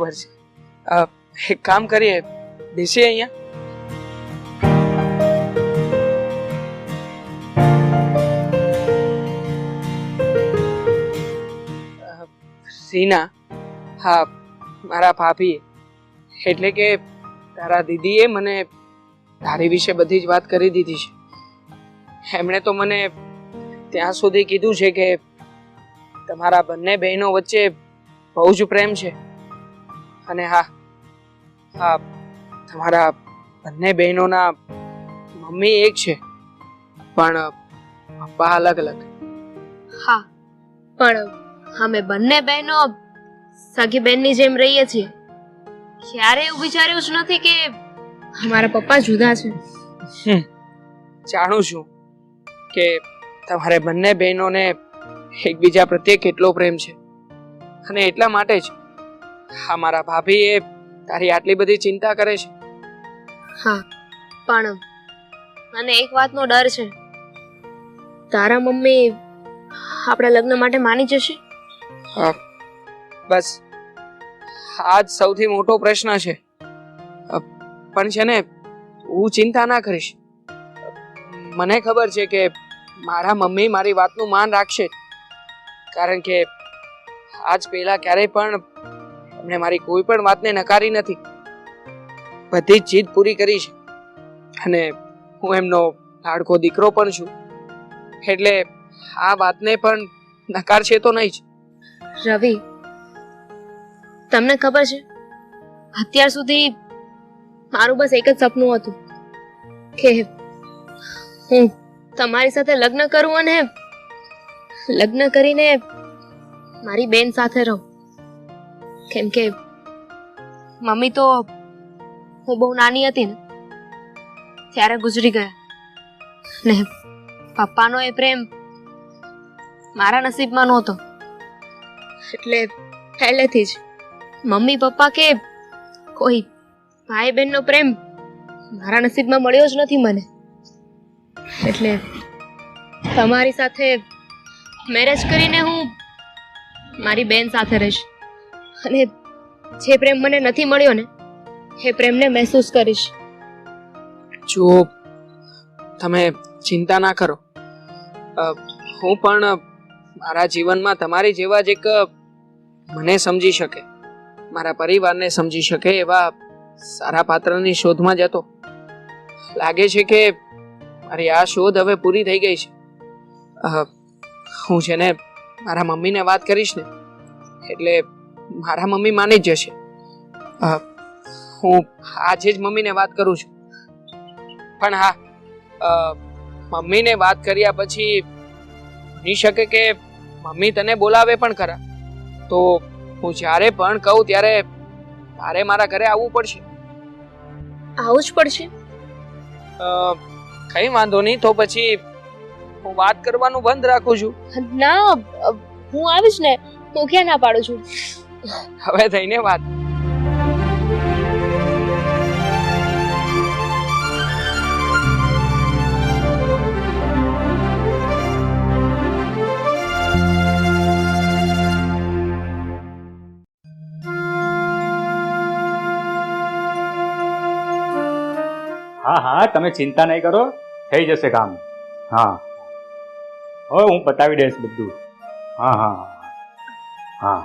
બરોબર છે. એક કામ કરીએ, બેસીએ અહીંયા. રીના, હા, મારા ભાભીએ એટલે કે તારા દીદીએ મને તારી વિશે બધી જ વાત કરી દીધી છે. એમણે તો મને ત્યાં સુધી કીધું છે કે તમારા બંને બહેનો વચ્ચે બહુ જ પ્રેમ છે. અને હા હા, તમારા બંને બહેનોના મમ્મી એક છે પણ પપ્પા અલગ અલગ. હા, પણ અમે બંને બહેનો સગી બહેનની જેમ રહીએ છીએ. ક્યારે એવું વિચાર્યું જ નથી કે અમારા પપ્પા જુદા છે. જાણું છું કે તમારે બંને બહેનોને એકબીજા પ્રત્યે કેટલો પ્રેમ છે અને એટલા માટે જ મારા ભાભી એ તારી આટલી બધી ચિંતા કરે છે. હા, પણ મને એક વાતનો ડર છે. તારા મમ્મી આપણા લગ્ન માટે માની જશે? બસ આ જ સૌથી મોટો પ્રશ્ન છે. પણ છે ને, હું ચિંતા ના કરીશ. મને ખબર છે કે મારા મમ્મી મારી વાતનું માન રાખશે, કારણ કે આજ પહેલા ક્યારેય પણ એમણે મારી કોઈ પણ વાતને નકારી નથી. બધી જ જીદ પૂરી કરી છે અને હું એમનો લાડકો દીકરો પણ છું, એટલે આ વાતને પણ નકારશે તો નહીં જ. રવિ, તમને ખબર છે, અત્યાર સુધી મારું બસ એક જ સપનું હતું કે હું તમારી સાથે લગ્ન કરું અને લગ્ન કરીને મારી બેન સાથે રહું. કેમ કે મમ્મી તો હું બહુ નાની હતી ને ત્યારે ગુજરી ગયા, ને પપ્પાનો એ પ્રેમ મારા નસીબમાં નહોતો. એટલે પહેલેથી જ મમ્મી પપ્પા કે કોઈ ભાઈ બહેનનો પ્રેમ મારા નસીબમાં મળ્યો જ નથી મને. એટલે તમારી સાથે મેરેજ કરીને હું મારી બેન સાથે રહીશ અને જે પ્રેમ મને નથી મળ્યો ને એ પ્રેમને મહેસૂસ કરીશ. જો તમે ચિંતા ના કરો, હું પણ મારા જીવનમાં તમારી જેવા જ એક મને સમજી શકે, મારા પરિવારને સમજી શકે એવા સારા પાત્રની શોધમાં જતો. લાગે છે કે મારી આ શોધ હવે પૂરી થઈ ગઈ છે. હું છે ને મારા મમ્મીને વાત કરીશ ને એટલે મારા મમ્મી માની જ જશે. હું આજે જ મમ્મીને વાત કરું છું. પણ હા, મમ્મીને વાત કર્યા પછી બની શકે કે મમ્મી તને બોલાવે પણ ખરા, તો હું જ્યારે પણ કહું ત્યારે તારે મારા ઘરે આવવું પડશે. આવું જ પડશે? કઈ વાંધો નહીં, તો પછી હું વાત કરવાનું બંધ રાખું છું. ના, હું આવીશ ને, હું ક્યાં ના પાડું છું. હવે થઈને વાત. હા હા, તમે ચિંતા નહીં કરો, થઈ જશે કામ. હા, હવે હું પતાવી દઈશ બધું. હા હા હા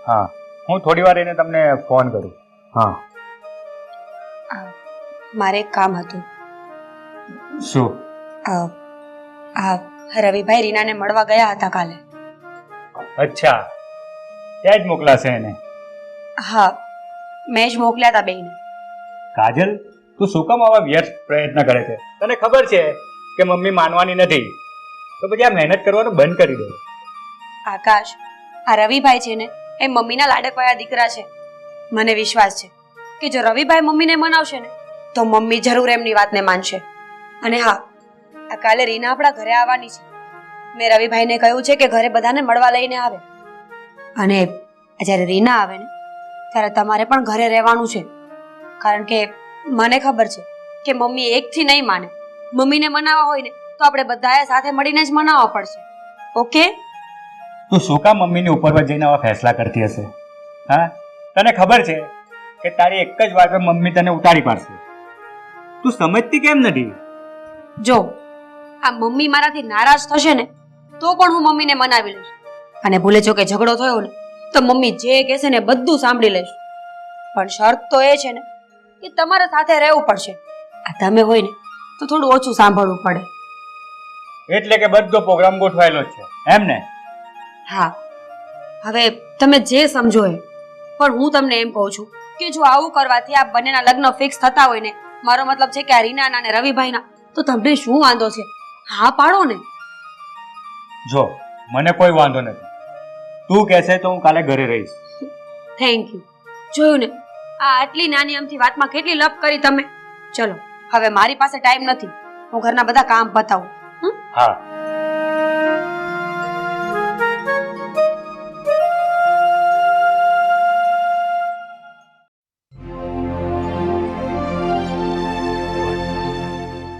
હા, હું થોડી વાર રહીને તમને ફોન કરું. હા. મારે એક કામ હતું. શું? રવિભાઈ રીનાને મળવા ગયા હતા કાલે. અચ્છા, ત્યાં જ મોકલાશે એને? હા, મેં જ મોકલ્યા હતા બેયને. કાજલ, તું શું કામ આવા વ્યર્થ પ્રયત્ન કરે છે? તને ખબર છે કે મમ્મી માનવાની નથી, તો પછી આ મહેનત કરવાનું બંધ કરી દે. આકાશ, આ રવિભાઈ છે ને એ મમ્મીના લાડકવાયા દીકરા છે. મને વિશ્વાસ છે કે જો રવિભાઈ મમ્મીને મનાવશે ને તો મમ્મી જરૂર એમની વાતને માનશે. અને હા, આ કાલે રીના આપણા ઘરે આવવાની છે. મેં રવિભાઈને કહ્યું છે કે ઘરે બધાને મળવા લઈને આવે. અને જ્યારે રીના આવે ને ત્યારે તમારે પણ ઘરે રહેવાનું છે, કારણ કે મને ખબર છે કે મમ્મી એકથી નહીં માને. મમ્મીને મનાવવા હોય ને તો આપણે બધાએ સાથે મળીને જ મનાવવા પડશે. ઓકે? તું શું કામ મમ્મીની ઉપર જઈને આવા ફેસલા કરતી હશે? હા, તને ખબર છે કે તારી એક જ વાતમાં મમ્મી તને ઉતારી પાડશે. તું સમજતી કેમ નથી? જો આ મમ્મી મારાથી નારાજ થશે ને તો પણ હું મમ્મીને મનાવી લઈશ. અને ભૂલે જો કે ઝઘડો થયો ને તો મમ્મી જે કહેશે ને બધું સાંભળી લઈશ. પણ શરત તો એ છે ને કે તમારે સાથે રહેવું પડશે. આ તમે હોય ને તો થોડું ઓછું સાંભળવું પડે. એટલે કે બધો પ્રોગ્રામ ગોઠવાયેલો જ છે એમ ને? હા, હવે તમે જે સમજો એ, પણ હું તમને એમ કહું છું કે જો આવું કરવાથી આ બંનેના લગ્ન ફિક્સ થતા હોય ને, મારો મતલબ છે કે આ રીનાના અને રવિભાઈના, તો તમને શું વાંધો છે? હા પાડો ને. જો મને કોઈ વાંધો નથી, તું કહેશે તો હું કાલે ઘરે રહીશ. Thank you. જોયું ને, આ આટલી નાની અમથી વાતમાં કેટલી લપ કરી તમે. ચલો હવે મારી પાસે ટાઈમ નથી, હું ઘરના બધા કામ પતાવું. હા.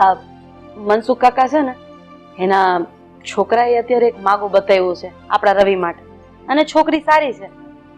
આ મનસુખ કાકા છે ને, એના છોકરાએ અત્યારે એક માગું બતાવ્યું છે આપણા રવિ માટે, અને છોકરી સારી છે.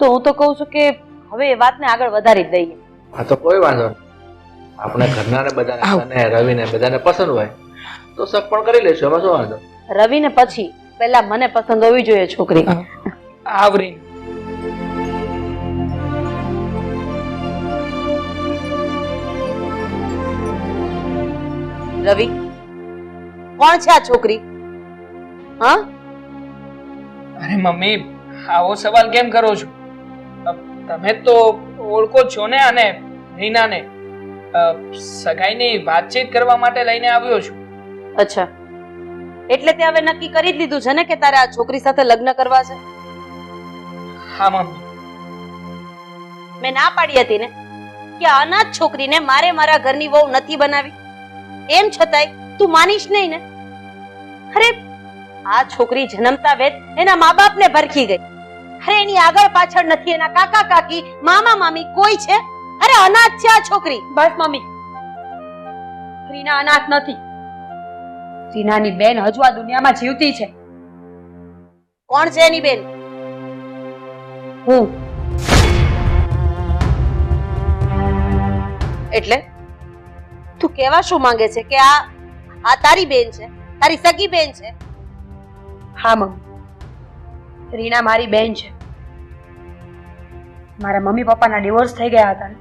તો હું તો કહું છું કે હવે એ વાતને આગળ વધારી જ દઈએ. હા તો કોઈ વાંધો નહીં, આપણે ઘરના બધાને અને રવિને બધાને પસંદ હોય તો સબ પણ કરી લઈશું, એમાં શું વાંધો? રવિને પછી પહેલા મને પસંદ હોવી જોઈએ છોકરી. આવરી રવિ, કોણ છે આ છોકરી? હા, અરે મમ્મી, આવો સવાલ કેમ કરો છો? તમે તો ઓળખો જ છો ને આને, રીનાને. સગાઈની વાતચીત કરવા માટે લઈને આવ્યો છું. અચ્છા, એટલે તે હવે નક્કી કરી જ લીધું છે ને કે તારે આ છોકરી સાથે લગ્ન કરવા છે? હા મમ્મી. મેં ના પાડી હતી ને કે અનાથ છોકરીને મારે મારા ઘરની વહુ નથી બનાવી. એમ છતાંય તું માનીશ નહીં ને? અરે આ છોકરી જન્મતા વેત એના મા બાપને ભરખી ગઈ. અરે એની આગળ પાછળ નથી એના કાકા કાકી, મામા મામી કોઈ છે? અરે અનાથ છે આ છોકરી. બસ મમ્મી, રીના અનાથ નથી. રીનાની બેન હજુ આ દુનિયામાં જીવતી છે. કોણ છે એની બેન? હું. એટલે તું કેવા શું માંગે છે કે આ તારી બેન છે, તારી સગી બેન છે? હા મમ્મી, રીના મારી બેન છે. મારા મમ્મી પપ્પાના ડિવોર્સ થઈ ગયા હતા ને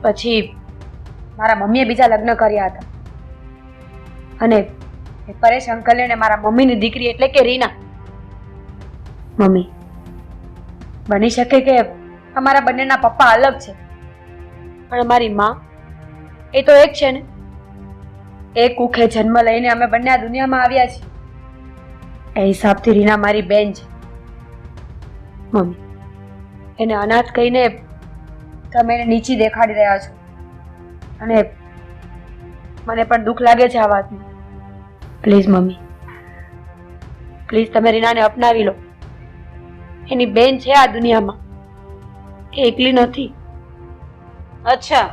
પછી મારા મમ્મીએ બીજા લગ્ન કર્યા હતા, અને એ પરેશ અંકલે ને મારા મમ્મીની દીકરી એટલે કે રીના. મમ્મી, બની શકે કે અમારા બંનેના પપ્પા અલગ છે, પણ મારી માં એ તો એક છે ને. એક કુખે જન્મ લઈને અમે બંને આ દુનિયામાં આવ્યા છીએ. એ હિસાબથી રીના મારી બેન છે. મમ્મી, એને અનાથ કહીને તમે એને નીચી દેખાડી રહ્યા છો, અને મને પણ દુઃખ લાગે છે આ વાતનું. પ્લીઝ મમ્મી, પ્લીઝ તમે રીનાને અપનાવી લો. એની બેન છે આ દુનિયામાં, એ એકલી નથી. અચ્છા,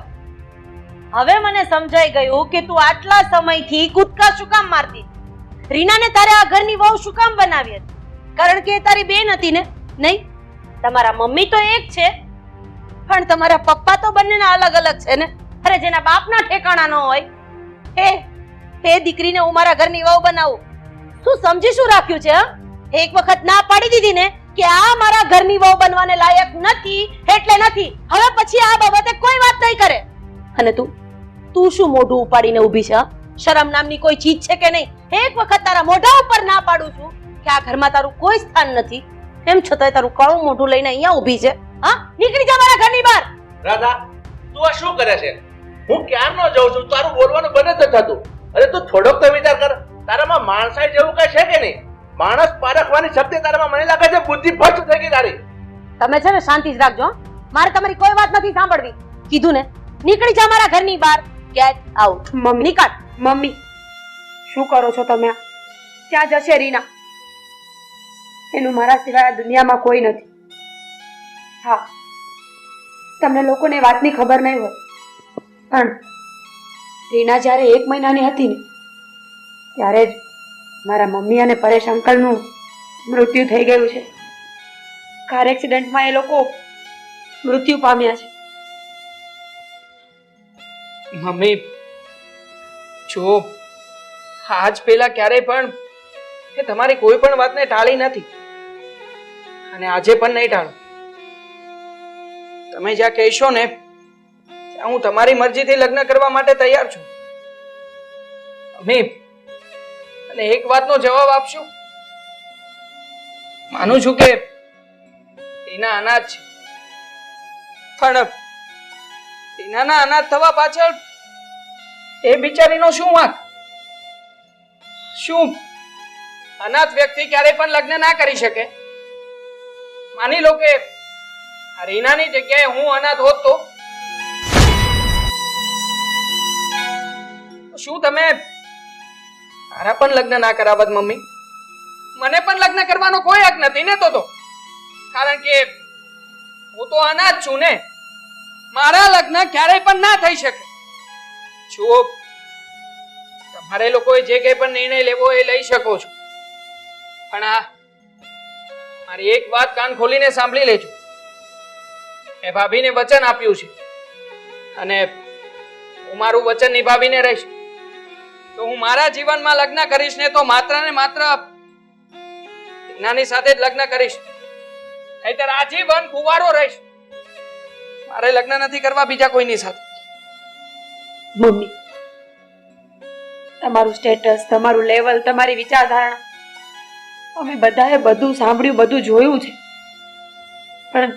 હવે મને સમજાઈ ગયું કે તું આટલા સમયથી કૂદકા શું કામ મારતી. રીનાને તારે આ ઘરની વહુ શું કામ બનાવી હતી? કારણ કે એ તારી બેન હતી ને? નહીં, તમારા મમ્મી તો એક છે, પણ તમારા પપ્પા તો બંનેના અલગ અલગ છે ને. અરે જેના બાપના ઠેકાણા ન હોય હે દીકરીને હું મારા ઘરની વહુ બનાવું. તું સમજી શું રાખ્યું છે? એક વખત ના પાડી દીધી ને કે આ મારા ઘરની વહુ બનવાને લાયક નથી એટલે નથી. હવે પછી આ બાબતે કોઈ વાત નહીં કરે. અને તું શું મોઢું ઉપાડીને ઊભી છે? શરમ નામની કોઈ ચીજ છે કે નહીં? એક વખત તારા મોઢા ઉપર ના પાડું છું કે આ ઘરમાં તારું કોઈ સ્થાન નથી, એમ છતાંય તારું કાળું મોઢું લઈને અહીંયા ઊભી છે. હા, નીકળી જા મારા ઘરની બહાર. રાધા, તું આ શું કરે છે? હું ક્યારનો જાઉં છું, તારું બોલવાનું બંધ નથી થતું. અરે તું થોડોક તો વિચાર કર, તારામાં માણસાઈ જેવું કઈ છે કે નહીં? માણસ પારખવાની શક્તિ તારામાં મને લાગે છે બુદ્ધિ ભ્રષ્ટ થઈ ગઈ તારી. તમે છે ને શાંતિ જ રાખજો. મારે તમારી કોઈ વાત નથી સાંભળવી. કીધું ને, નીકળી જા મારા ઘરની બહાર. Get out. મમ્મી, નીકળ. મમ્મી, શું કરો છો તમે? ક્યાં જશે રીના? એનું મારા સિવાય આ દુનિયામાં કોઈ નથી. હા, તમને લોકોને વાતની ખબર નહીં હોય, પણ રીના જ્યારે 1 મહિનાની હતી ને ત્યારે જ મારા મમ્મી અને પરેશ અંકલનું મૃત્યુ થઈ ગયું છે. કાર એક્સિડન્ટમાં એ લોકો મૃત્યુ પામ્યા છે. મમ્મી જો આજ પહેલા ક્યારેય પણ એ તમારી કોઈ પણ વાતને ટાળી નથી અને આજે પણ નહીં ટાળો. તમે જ્યાં કહેશો ને ત્યાં હું તમારી મરજીથી લગ્ન કરવા માટે તૈયાર છું. મમ્મી અને એક વાતનો જવાબ આપશો? માનું છું કે એના અનાજ છે પણ ટીનાના અનાજ થવા પાછળ એ બિચારીનો શું વાંક? શું અનાથ વ્યક્તિ ક્યારે પણ લગ્ન ના કરી શકે? માની લો કે રીનાની જગ્યાએ હું અનાથ હોત તો શું તમે મારા પણ લગ્ન ના કરાવત મમ્મી? મને પણ લગ્ન કરવાનો કોઈ હક નથી ને તો કારણ કે હું તો અનાથ છું ને. મારા લગ્ન ક્યારેય પણ ના થઈ શકે. જુઓ તમારે લોકોએ જે કંઈ પણ નિર્ણય લેવો એ લઈ શકો છો પણ આ મારી એક વાત કાન ખોલીને સાંભળી લેજો. મેં ભાભીને વચન આપ્યું છે અને હું મારું વચન નિભાવીને રહીશ. તો હું મારા જીવનમાં લગ્ન કરીશ ને તો માત્ર ને માત્ર નાની સાથે જ લગ્ન કરીશ. નહીંતર આજીવન કુંવારો રહીશ. મારે લગ્ન નથી કરવા બીજા કોઈની સાથે. મમ્મી, તમારું સ્ટેટસ, તમારું લેવલ, તમારી વિચારધારણા અમે બધાએ બધું સાંભળ્યું, બધું જોયું છે. પણ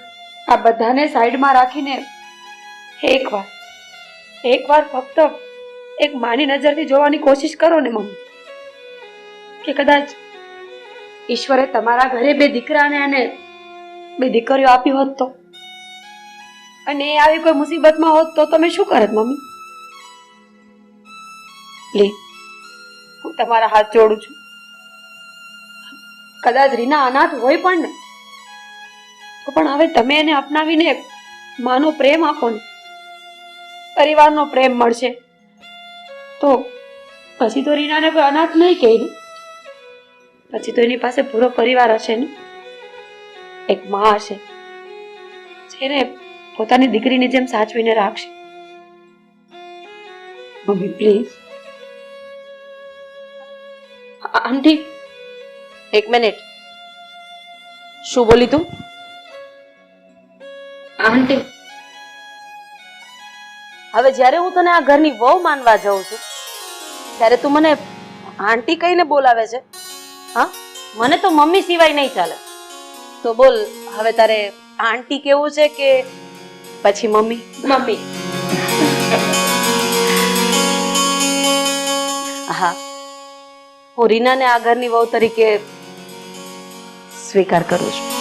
આ બધાને સાઈડમાં રાખીને એકવાર ફક્ત એક માની નજરથી જોવાની કોશિશ કરો ને મમ્મી, કે કદાચ ઈશ્વરે તમારા ઘરે બે દીકરાને અને બે દીકરીઓ આપી હોત તો, અને એ આવી કોઈ મુસીબતમાં હોત તો તમે શું કરત મમ્મી? પ્લીઝ, હું તમારા હાથ જોડું છું. કદાચ રીના અનાથ હોય પણ ને તો પણ હવે તમે એને અપનાવીને માનો પ્રેમ આપો ને, પરિવારનો પ્રેમ મળશે તો પછી તો રીનાને કોઈ અનાથ નહીં કહે ને. પછી તો એની પાસે પૂરો પરિવાર હશે ને, એક માં હશે જેને પોતાની દીકરીની જેમ સાચવીને રાખશે. Mummy please. આંટી, એક મિનિટ, શું બોલી તું? આંટી, હવે જ્યારે હું તને આ ઘરની વહુ માનવા જાઉં છું ત્યારે તું મને આંટી કહીને બોલાવે છે? હા, મને તો મમ્મી સિવાય નહીં ચાલે. તો બોલ, હવે તારે આંટી કેવું છે કે પછી મમ્મી? મમ્મી. હા, હું રીનાને આ ઘરની વહુ તરીકે સ્વીકાર કરું છું.